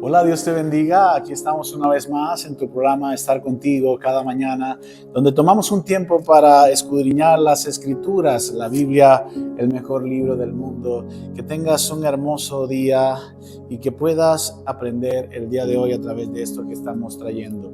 Hola, Dios te bendiga. Aquí estamos una vez más en tu programa Estar Contigo cada mañana, donde tomamos un tiempo para escudriñar las Escrituras, la Biblia, el mejor libro del mundo. Que tengas un hermoso día y que puedas aprender el día de hoy a través de esto que estamos trayendo.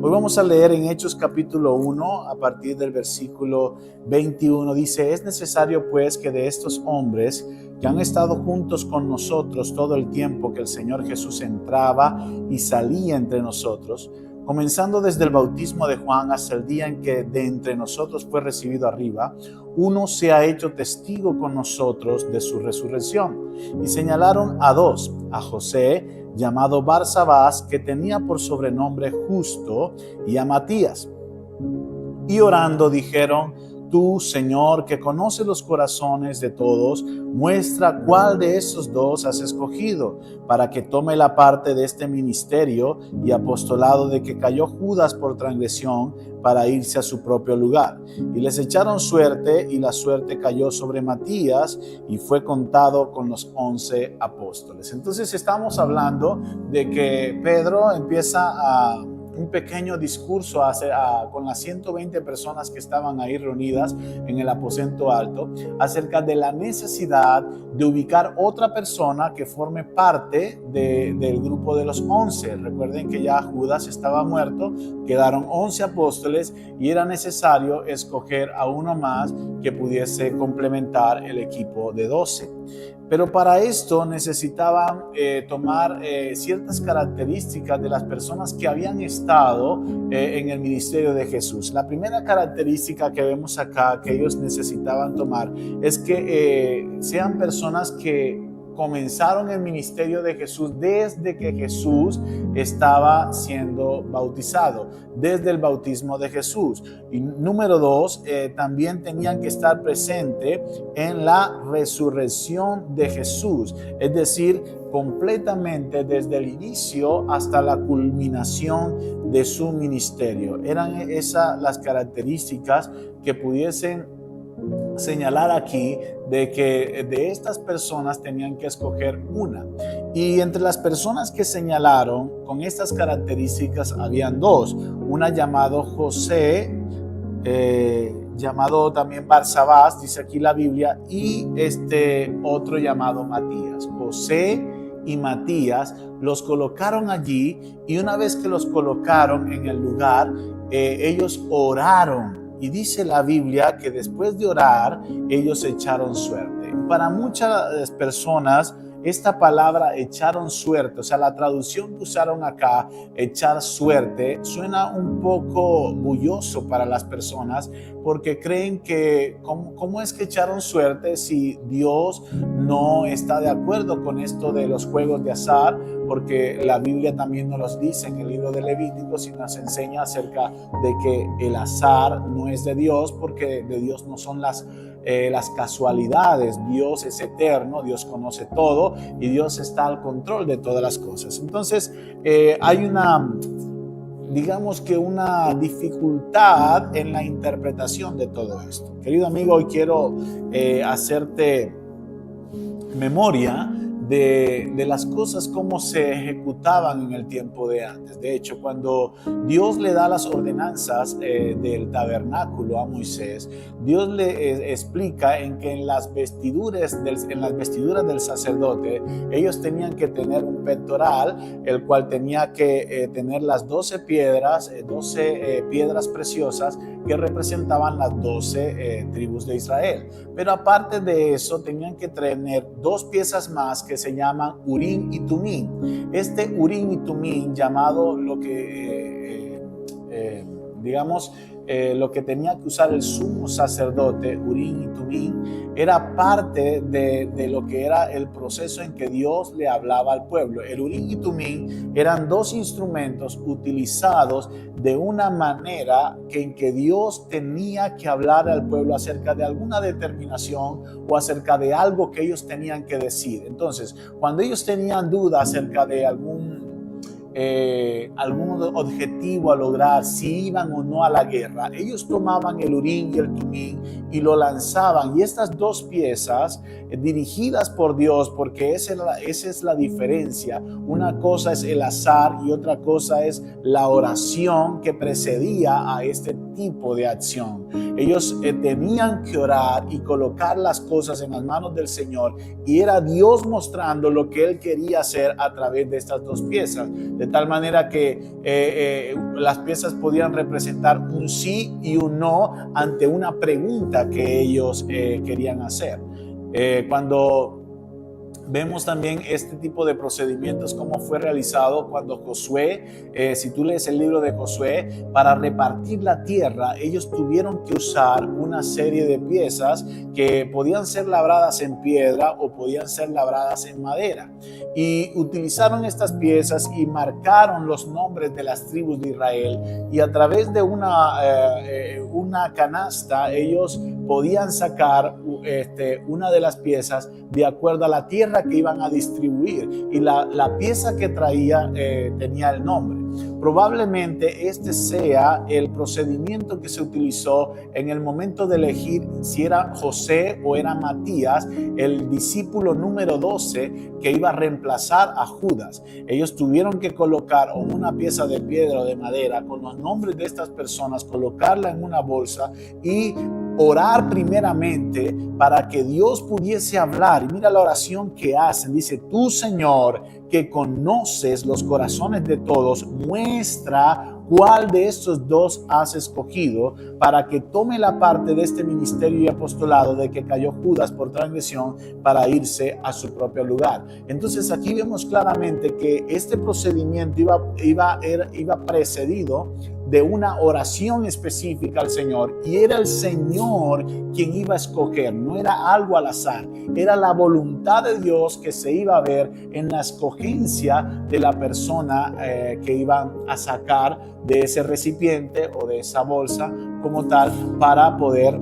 Hoy vamos a leer en Hechos capítulo 1, a partir del versículo 21. Dice: es necesario pues que de estos hombres que han estado juntos con nosotros todo el tiempo que el Señor Jesús entraba y salía entre nosotros, comenzando desde el bautismo de Juan hasta el día en que de entre nosotros fue recibido arriba, uno se ha hecho testigo con nosotros de su resurrección. Y señalaron a dos: a José, llamado Barsabás, que tenía por sobrenombre Justo, y a Matías. Y orando dijeron: tú, Señor, que conoces los corazones de todos, muestra cuál de esos dos has escogido para que tome la parte de este ministerio y apostolado de que cayó Judas por transgresión para irse a su propio lugar. Y les echaron suerte, y la suerte cayó sobre Matías y fue contado con los 11 apóstoles. Entonces estamos hablando de que Pedro empieza a un pequeño discurso con las 120 personas que estaban ahí reunidas en el aposento alto acerca de la necesidad de ubicar otra persona que forme parte del grupo de los 11. Recuerden que ya Judas estaba muerto, quedaron 11 apóstoles y era necesario escoger a uno más que pudiese complementar el equipo de 12. Pero para esto necesitaban tomar ciertas características de las personas que habían estado en el ministerio de Jesús. La primera característica que vemos acá que ellos necesitaban tomar es que sean personas que comenzaron el ministerio de Jesús desde que Jesús estaba siendo bautizado, desde el bautismo de Jesús. Y número dos, también tenían que estar presentes en la resurrección de Jesús, es decir, completamente desde el inicio hasta la culminación de su ministerio. Eran esas las características que pudiesen señalar aquí de que de estas personas tenían que escoger una. Y entre las personas que señalaron con estas características habían dos: una llamado José, llamado también Barsabás, dice aquí la Biblia, y otro llamado Matías. José y Matías los colocaron allí, y una vez que los colocaron en el lugar, ellos oraron. Y dice la Biblia que después de orar, ellos echaron suerte. Para muchas personas, esta palabra echaron suerte, o sea, la traducción que usaron acá, echar suerte, suena un poco bulloso para las personas porque creen que ¿cómo es que echaron suerte si Dios no está de acuerdo con esto de los juegos de azar? Porque la Biblia también nos los dice en el libro de Levítico, y nos enseña acerca de que el azar no es de Dios, porque de Dios no son las casualidades. Dios es eterno, Dios conoce todo y Dios está al control de todas las cosas. Entonces hay digamos que una dificultad en la interpretación de todo esto. Querido amigo, hoy quiero hacerte memoria de las cosas como se ejecutaban en el tiempo de antes. De hecho, cuando Dios le da las ordenanzas del tabernáculo a Moisés, Dios le explica en que en las vestiduras del sacerdote, ellos tenían que tener un pectoral, el cual tenía que tener las 12 piedras preciosas que representaban las 12 tribus de Israel. Pero aparte de eso, tenían que tener dos piezas más que se llaman Urim y Tumim. Este Urim y Tumim, llamado lo que lo que tenía que usar el sumo sacerdote, Urim y Tumim, era parte de lo que era el proceso en que Dios le hablaba al pueblo. El Urim y Tumim eran dos instrumentos utilizados de una manera en que Dios tenía que hablar al pueblo acerca de alguna determinación o acerca de algo que ellos tenían que decir. Entonces, cuando ellos tenían duda acerca de algún objetivo a lograr, si iban o no a la guerra, ellos tomaban el Urim y el Tumim y lo lanzaban. Y estas dos piezas dirigidas por Dios, porque esa es la diferencia. Una cosa es el azar y otra cosa es la oración que precedía a este tipo de acción. Ellos tenían que orar y colocar las cosas en las manos del Señor, y era Dios mostrando lo que Él quería hacer a través de estas dos piezas, de tal manera que las piezas podían representar un sí y un no ante una pregunta que ellos querían hacer. Cuando vemos también este tipo de procedimientos, cómo fue realizado cuando Josué, si tú lees el libro de Josué, para repartir la tierra, ellos tuvieron que usar una serie de piezas que podían ser labradas en piedra o podían ser labradas en madera. Y utilizaron estas piezas y marcaron los nombres de las tribus de Israel, y a través de una canasta ellos podían sacar una de las piezas de acuerdo a la tierra que iban a distribuir, y la pieza que traía tenía el nombre. Probablemente este sea el procedimiento que se utilizó en el momento de elegir si era José o era Matías, el discípulo número 12 que iba a reemplazar a Judas. Ellos tuvieron que colocar una pieza de piedra o de madera con los nombres de estas personas, colocarla en una bolsa y orar primeramente para que Dios pudiese hablar. Y mira la oración que hacen. Dice: tú, Señor, que conoces los corazones de todos, muestra cuál de estos dos has escogido para que tome la parte de este ministerio y apostolado de que cayó Judas por transgresión para irse a su propio lugar. Entonces aquí vemos claramente que este procedimiento iba precedido de una oración específica al Señor, y era el Señor quien iba a escoger, no era algo al azar, era la voluntad de Dios que se iba a ver en la escogencia de la persona que iban a sacar de ese recipiente o de esa bolsa como tal, para poder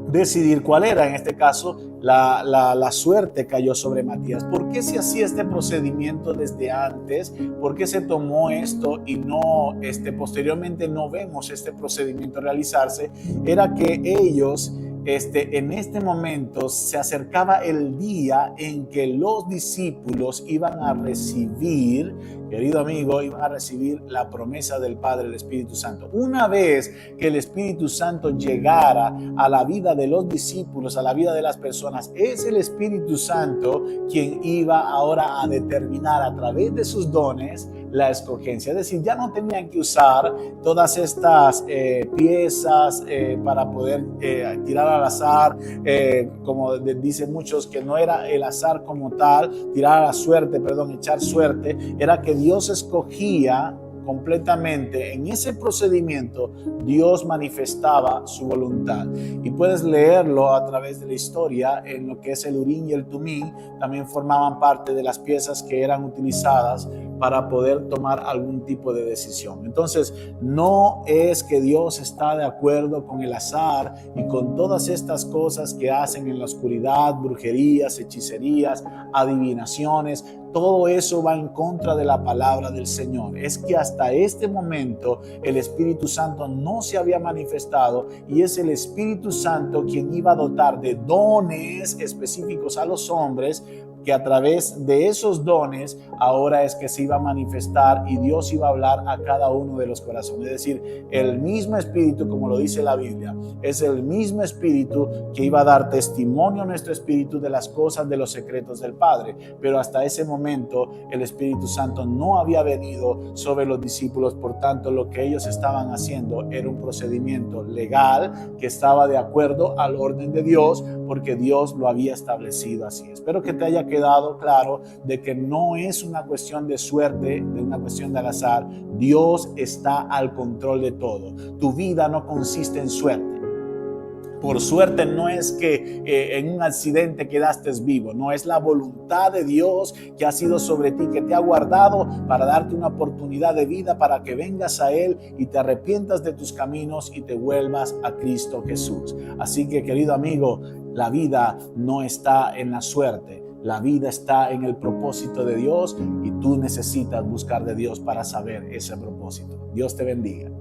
decidir cuál era. En este caso, la suerte cayó sobre Matías. ¿Por qué se hacía este procedimiento desde antes? ¿Por qué se tomó esto y no posteriormente no vemos este procedimiento realizarse? Era que ellos en este momento se acercaba el día en que los discípulos iban a recibir, querido amigo, iban a recibir la promesa del Padre, el Espíritu Santo. Una vez que el Espíritu Santo llegara a la vida de los discípulos, a la vida de las personas, es el Espíritu Santo quien iba ahora a determinar a través de sus dones la escogencia. Es decir, ya no tenían que usar todas estas piezas para poder tirar al azar, como dicen muchos, que no era el azar como tal, tirar a la suerte, echar suerte, era que Dios escogía completamente. En ese procedimiento Dios manifestaba su voluntad, y puedes leerlo a través de la historia. En lo que es el Urim y el Tumim también formaban parte de las piezas que eran utilizadas para poder tomar algún tipo de decisión. Entonces, no es que Dios está de acuerdo con el azar y con todas estas cosas que hacen en la oscuridad, brujerías, hechicerías, adivinaciones. Todo eso va en contra de la palabra del Señor. Es que hasta este momento el Espíritu Santo no se había manifestado, y es el Espíritu Santo quien iba a dotar de dones específicos a los hombres, que a través de esos dones ahora es que se iba a manifestar y Dios iba a hablar a cada uno de los corazones. Es decir, el mismo Espíritu, como lo dice la Biblia, es el mismo Espíritu que iba a dar testimonio a nuestro espíritu de las cosas, de los secretos del Padre. Pero hasta ese momento el Espíritu Santo no había venido sobre los discípulos. Por tanto, lo que ellos estaban haciendo era un procedimiento legal que estaba de acuerdo al orden de Dios, porque Dios lo había establecido así. Espero que te haya quedado claro de que no es una cuestión de suerte, de una cuestión del azar. Dios está al control de todo. Tu vida no consiste en suerte. Por suerte no es que en un accidente quedaste vivo, no, es la voluntad de Dios que ha sido sobre ti, que te ha guardado para darte una oportunidad de vida, para que vengas a Él y te arrepientas de tus caminos y te vuelvas a Cristo Jesús. Así que, querido amigo, la vida no está en la suerte. La vida está en el propósito de Dios, y tú necesitas buscar de Dios para saber ese propósito. Dios te bendiga.